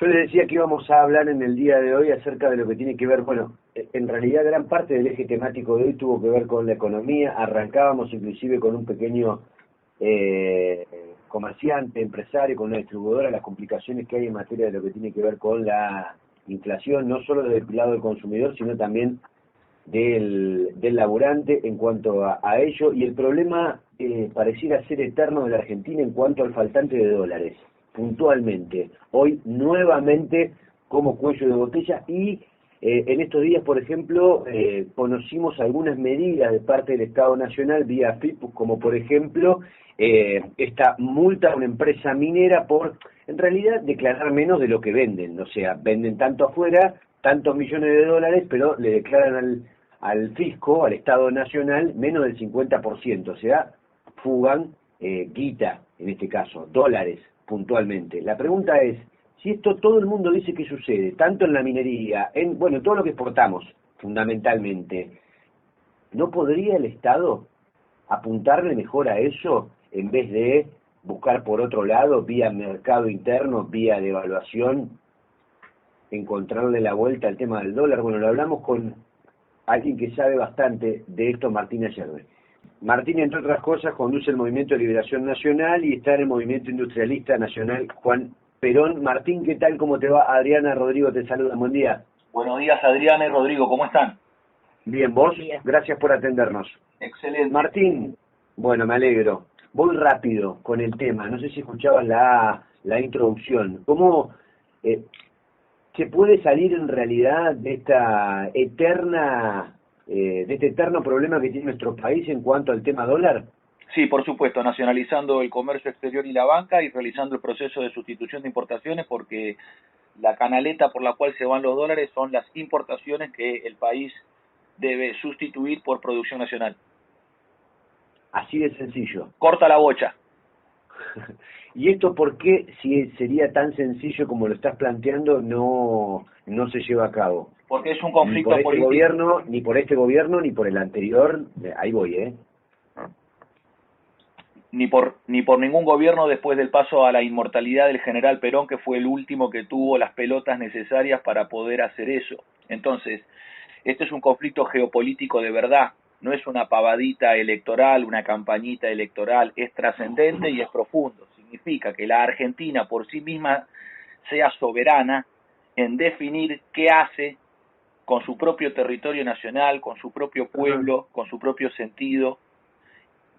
Yo les decía que íbamos a hablar en el día de hoy acerca de lo que tiene que ver, bueno, en realidad gran parte del eje temático de hoy tuvo que ver con la economía. Arrancábamos inclusive con un pequeño comerciante, empresario, con una distribuidora, las complicaciones que hay en materia de lo que tiene que ver con la inflación, no solo desde el lado del consumidor, sino también del laburante en cuanto a ello, y el problema pareciera ser eterno de la Argentina en cuanto al faltante de dólares, puntualmente. Hoy nuevamente como cuello de botella y en estos días, por ejemplo, conocimos algunas medidas de parte del Estado Nacional vía FIPU, como por ejemplo esta multa a una empresa minera por, en realidad, declarar menos de lo que venden. O sea, venden tanto afuera, tantos millones de dólares, pero le declaran al fisco, al Estado Nacional, menos del 50%. O sea, fugan guita, en este caso, dólares puntualmente. La pregunta es, si esto todo el mundo dice que sucede, tanto en la minería, en bueno, todo lo que exportamos, fundamentalmente, ¿no podría el Estado apuntarle mejor a eso en vez de buscar por otro lado, vía mercado interno, vía devaluación, encontrarle la vuelta al tema del dólar? Bueno, lo hablamos con alguien que sabe bastante de esto, Martín Ayerbe. Martín, entre otras cosas, conduce el Movimiento de Liberación Nacional y está en el Movimiento Industrialista Nacional Juan Perón. Martín, ¿qué tal? ¿Cómo te va? Adriana, Rodrigo te saluda. Buen día. Buenos días, Adriana y Rodrigo, ¿cómo están? Bien, ¿vos? Gracias por atendernos. Excelente. Martín, bueno, me alegro. Voy rápido con el tema. No sé si escuchabas la introducción. ¿Cómo se puede salir en realidad de esta eterna de este eterno problema que tiene nuestro país en cuanto al tema dólar? Sí, por supuesto, nacionalizando el comercio exterior y la banca y realizando el proceso de sustitución de importaciones, porque la canaleta por la cual se van los dólares son las importaciones que el país debe sustituir por producción nacional. Así de sencillo. Corta la bocha. ¿Y esto por qué, si sería tan sencillo como lo estás planteando, no se lleva a cabo? Porque es un conflicto ni por político. Gobierno, ni por este gobierno, ni por el anterior. Ahí voy, Ni por ningún gobierno después del paso a la inmortalidad del general Perón, que fue el último que tuvo las pelotas necesarias para poder hacer eso. Entonces, este es un conflicto geopolítico de verdad, no es una pavadita electoral, una campañita electoral, es trascendente y es profundo. Significa que la Argentina por sí misma sea soberana en definir qué hace con su propio territorio nacional, con su propio pueblo, con su propio sentido,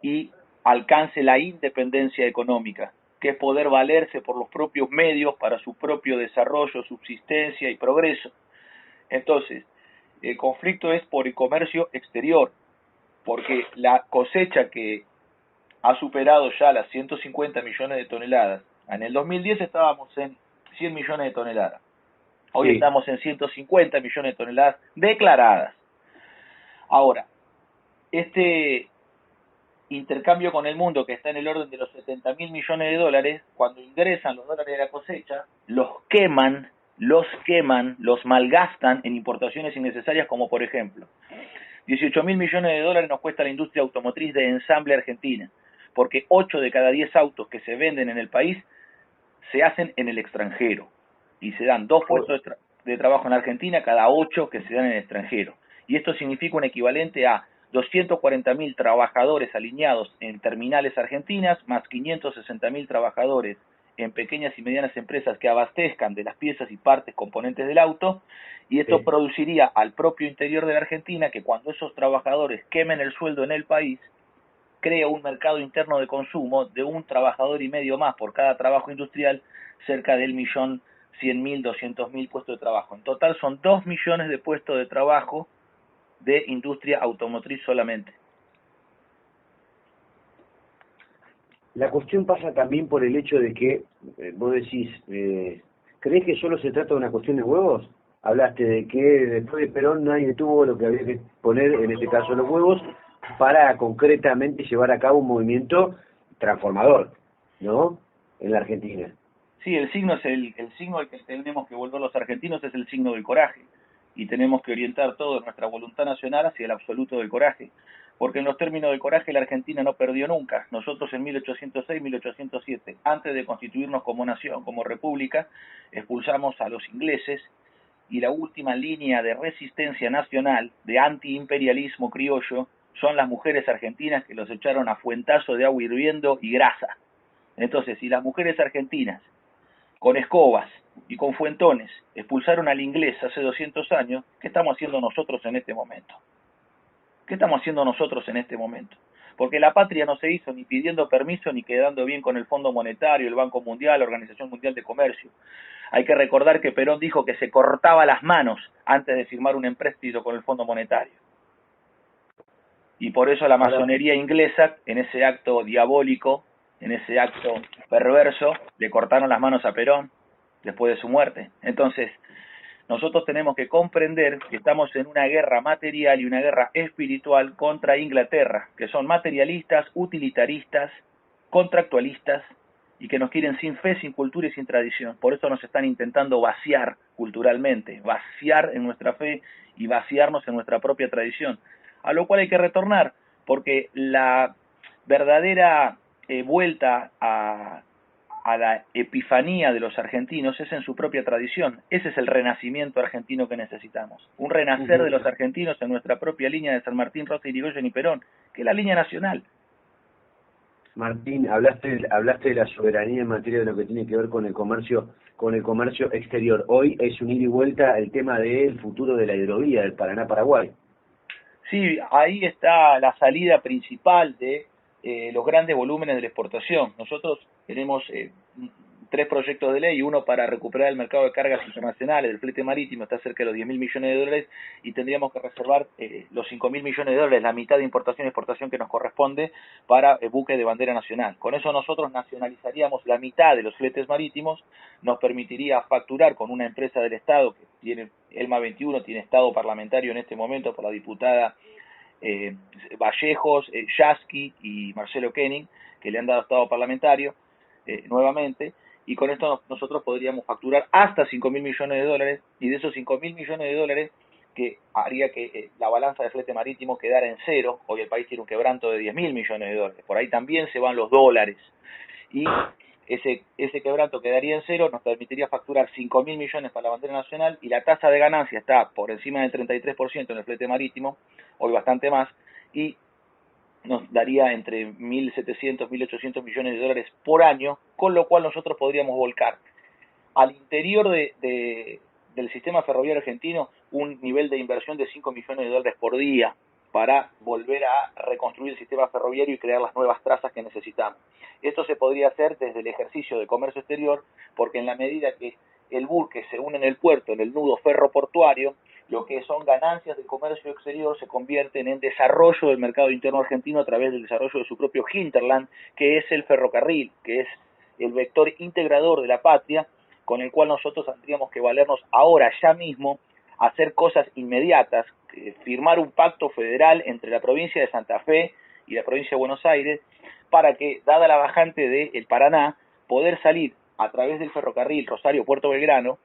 y alcance la independencia económica, que es poder valerse por los propios medios para su propio desarrollo, subsistencia y progreso. Entonces, el conflicto es por el comercio exterior, porque la cosecha que ha superado ya las 150 millones de toneladas, en el 2010 estábamos en 100 millones de toneladas, hoy sí. Estamos en 150 millones de toneladas declaradas. Ahora, este intercambio con el mundo, que está en el orden de los 70.000 millones de dólares, cuando ingresan los dólares de la cosecha, los queman, los malgastan en importaciones innecesarias, como por ejemplo, 18.000 millones de dólares nos cuesta la industria automotriz de ensamble argentina, porque 8 de cada 10 autos que se venden en el país se hacen en el extranjero, y se dan 2 puestos de trabajo en Argentina cada 8 que se dan en el extranjero. Y esto significa un equivalente a 240.000 trabajadores alineados en terminales argentinas, más 560.000 trabajadores en pequeñas y medianas empresas que abastezcan de las piezas y partes componentes del auto, y esto produciría al propio interior de la Argentina que cuando esos trabajadores quemen el sueldo en el país, crea un mercado interno de consumo de un trabajador y medio más por cada trabajo industrial, cerca del 1.100.000, 200.000 puestos de trabajo. En total son 2 millones de puestos de trabajo de industria automotriz solamente. La cuestión pasa también por el hecho de que, vos decís, ¿crees que solo se trata de una cuestión de huevos? Hablaste de que después de Perón nadie tuvo lo que había que poner, en este caso los huevos, para concretamente llevar a cabo un movimiento transformador, ¿no?, en la Argentina. Sí, el signo es el signo al que tenemos que volver los argentinos, es el signo del coraje, y tenemos que orientar toda nuestra voluntad nacional hacia el absoluto del coraje. porque en los términos del coraje la Argentina no perdió nunca. Nosotros en 1806, 1807, antes de constituirnos como nación, como república, expulsamos a los ingleses, y la última línea de resistencia nacional, de antiimperialismo criollo, son las mujeres argentinas que los echaron a fuentazo de agua hirviendo y grasa. Entonces, si las mujeres argentinas, con escobas y con fuentones, expulsaron al inglés hace 200 años, ¿qué estamos haciendo nosotros en este momento? ¿Qué estamos haciendo nosotros en este momento? Porque la patria no se hizo ni pidiendo permiso ni quedando bien con el Fondo Monetario, el Banco Mundial, la Organización Mundial de Comercio. Hay que recordar que Perón dijo que se cortaba las manos antes de firmar un empréstito con el Fondo Monetario. Y por eso la masonería inglesa, en ese acto diabólico, en ese acto perverso, le cortaron las manos a Perón después de su muerte. Entonces, nosotros tenemos que comprender que estamos en una guerra material y una guerra espiritual contra Inglaterra, que son materialistas, utilitaristas, contractualistas, y que nos quieren sin fe, sin cultura y sin tradición. Por eso nos están intentando vaciar culturalmente, vaciar en nuestra fe y vaciarnos en nuestra propia tradición, a lo cual hay que retornar, porque la verdadera vuelta a la epifanía de los argentinos es en su propia tradición. Ese es el renacimiento argentino que necesitamos. Un renacer de los argentinos en nuestra propia línea de San Martín, Rosa, Irigoyen y Perón, que es la línea nacional. Martín, hablaste de la soberanía en materia de lo que tiene que ver con el comercio exterior. Hoy es un ida y vuelta el tema del futuro de la hidrovía del Paraná-Paraguay. Sí, ahí está la salida principal de los grandes volúmenes de la exportación. Nosotros tenemos 3 proyectos de ley, uno para recuperar el mercado de cargas internacionales del flete marítimo, está cerca de los 10.000 millones de dólares, y tendríamos que reservar los 5.000 millones de dólares, la mitad de importación y exportación que nos corresponde, para buques de bandera nacional. Con eso nosotros nacionalizaríamos la mitad de los fletes marítimos, nos permitiría facturar con una empresa del Estado, que tiene ELMA 21, tiene estado parlamentario en este momento por la diputada Vallejos, Yasky y Marcelo Koenig, que le han dado estado parlamentario nuevamente, y con esto nosotros podríamos facturar hasta 5.000 millones de dólares, y de esos 5.000 millones de dólares, que haría que la balanza de flete marítimo quedara en cero. Hoy el país tiene un quebranto de 10.000 millones de dólares, por ahí también se van los dólares, y ese quebranto quedaría en cero, nos permitiría facturar 5.000 millones para la bandera nacional, y la tasa de ganancia está por encima del 33% en el flete marítimo, hoy bastante más, y nos daría entre 1.700, 1.800 millones de dólares por año, con lo cual nosotros podríamos volcar al interior del sistema ferroviario argentino un nivel de inversión de 5 millones de dólares por día para volver a reconstruir el sistema ferroviario y crear las nuevas trazas que necesitamos. Esto se podría hacer desde el ejercicio de comercio exterior, porque en la medida que el buque se une en el puerto, en el nudo ferroportuario, lo que son ganancias del comercio exterior se convierten en desarrollo del mercado interno argentino a través del desarrollo de su propio hinterland, que es el ferrocarril, que es el vector integrador de la patria, con el cual nosotros tendríamos que valernos ahora, ya mismo, hacer cosas inmediatas, firmar un pacto federal entre la provincia de Santa Fe y la provincia de Buenos Aires, para que, dada la bajante del Paraná, poder salir a través del ferrocarril Rosario-Puerto Belgrano,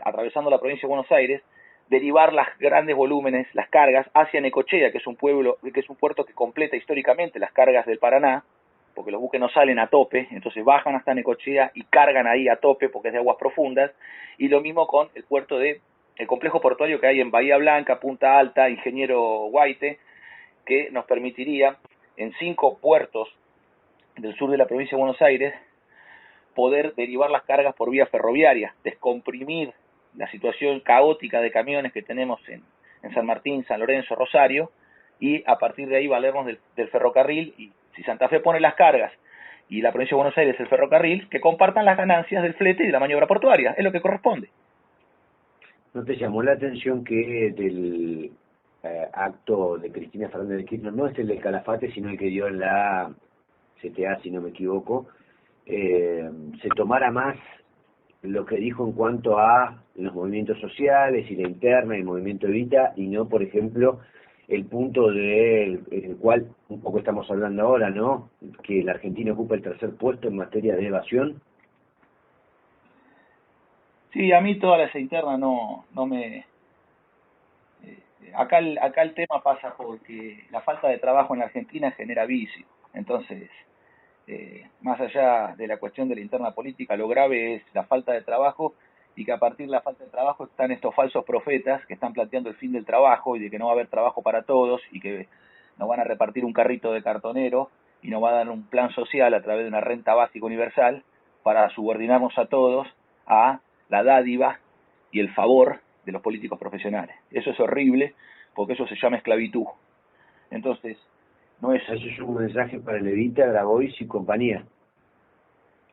atravesando la provincia de Buenos Aires, derivar las grandes volúmenes, las cargas, hacia Necochea, que es un puerto que completa históricamente las cargas del Paraná, porque los buques no salen a tope, entonces bajan hasta Necochea y cargan ahí a tope porque es de aguas profundas, y lo mismo con el complejo portuario que hay en Bahía Blanca, Punta Alta, Ingeniero Guaite, que nos permitiría en 5 puertos del sur de la provincia de Buenos Aires poder derivar las cargas por vía ferroviaria, descomprimir la situación caótica de camiones que tenemos en San Martín, San Lorenzo, Rosario, y a partir de ahí valernos del ferrocarril. Y si Santa Fe pone las cargas y la provincia de Buenos Aires el ferrocarril, que compartan las ganancias del flete y de la maniobra portuaria, es lo que corresponde. ¿No te llamó la atención que del acto de Cristina Fernández de Kirchner, no es el del Calafate, sino el que dio en la CTA, si no me equivoco, se tomara más lo que dijo en cuanto a los movimientos sociales y la interna y el movimiento Evita, y no, por ejemplo, el punto el cual un poco estamos hablando ahora, ¿no? Que la Argentina ocupa el 3er puesto en materia de evasión? Sí, a mí toda esa interna no me acá el tema pasa porque la falta de trabajo en la Argentina genera vicio. Entonces, más allá de la cuestión de la interna política, lo grave es la falta de trabajo, y que a partir de la falta de trabajo están estos falsos profetas que están planteando el fin del trabajo y de que no va a haber trabajo para todos y que nos van a repartir un carrito de cartonero y nos va a dar un plan social a través de una renta básica universal para subordinarnos a todos a la dádiva y el favor de los políticos profesionales. Eso es horrible porque eso se llama esclavitud. Entonces, no es... Eso es un mensaje para Levita, Grabois y compañía.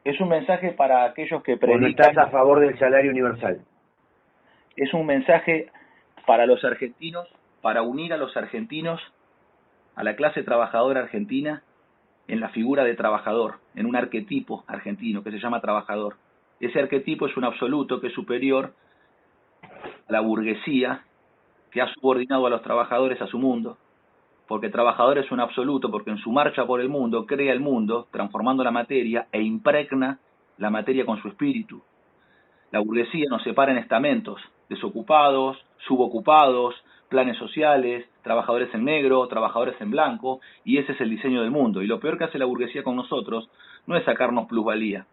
Es un mensaje para aquellos que predican... ¿O no estás a favor del salario universal? Es un mensaje para los argentinos, para unir a los argentinos, a la clase trabajadora argentina, en la figura de trabajador, en un arquetipo argentino que se llama trabajador. Ese arquetipo es un absoluto que es superior a la burguesía que ha subordinado a los trabajadores a su mundo, porque trabajador es un absoluto, porque en su marcha por el mundo crea el mundo, transformando la materia e impregna la materia con su espíritu. La burguesía nos separa en estamentos, desocupados, subocupados, planes sociales, trabajadores en negro, trabajadores en blanco, y ese es el diseño del mundo. Y lo peor que hace la burguesía con nosotros no es sacarnos plusvalía.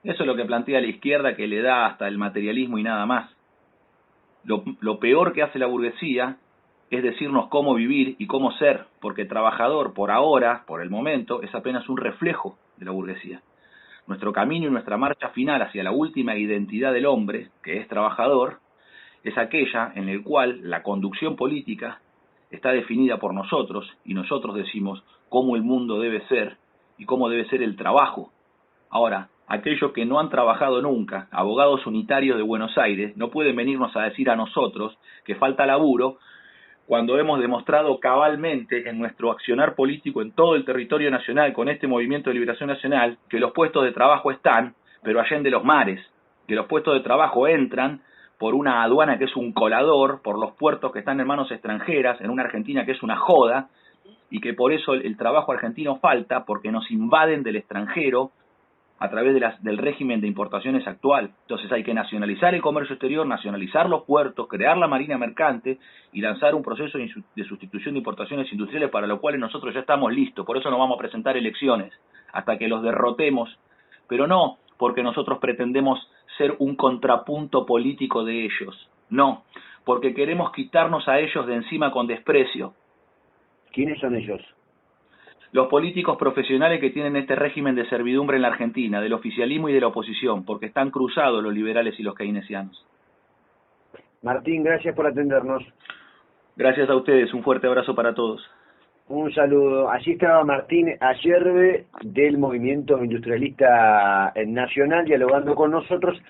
Eso es lo que plantea la izquierda, que le da hasta el materialismo y nada más. Lo peor que hace la burguesía es decirnos cómo vivir y cómo ser, porque trabajador, por ahora, por el momento, es apenas un reflejo de la burguesía. Nuestro camino y nuestra marcha final hacia la última identidad del hombre, que es trabajador, es aquella en la cual la conducción política está definida por nosotros, y nosotros decimos cómo el mundo debe ser y cómo debe ser el trabajo. Ahora, aquellos que no han trabajado nunca, abogados unitarios de Buenos Aires, no pueden venirnos a decir a nosotros que falta laburo, cuando hemos demostrado cabalmente en nuestro accionar político en todo el territorio nacional con este Movimiento de Liberación Nacional que los puestos de trabajo están, pero allende los mares, que los puestos de trabajo entran por una aduana que es un colador, por los puertos que están en manos extranjeras, en una Argentina que es una joda, y que por eso el trabajo argentino falta, porque nos invaden del extranjero a través del régimen de importaciones actual. Entonces hay que nacionalizar el comercio exterior, nacionalizar los puertos, crear la marina mercante y lanzar un proceso de sustitución de importaciones industriales, para lo cual nosotros ya estamos listos. Por eso no vamos a presentar elecciones hasta que los derrotemos, pero no porque nosotros pretendemos ser un contrapunto político de ellos, no, porque queremos quitarnos a ellos de encima con desprecio. ¿Quiénes son ellos? Los políticos profesionales que tienen este régimen de servidumbre en la Argentina, del oficialismo y de la oposición, porque están cruzados los liberales y los keynesianos. Martín, gracias por atendernos. Gracias a ustedes, un fuerte abrazo para todos. Un saludo. Allí estaba Martín Ayerbe del Movimiento Industrialista Nacional dialogando con nosotros.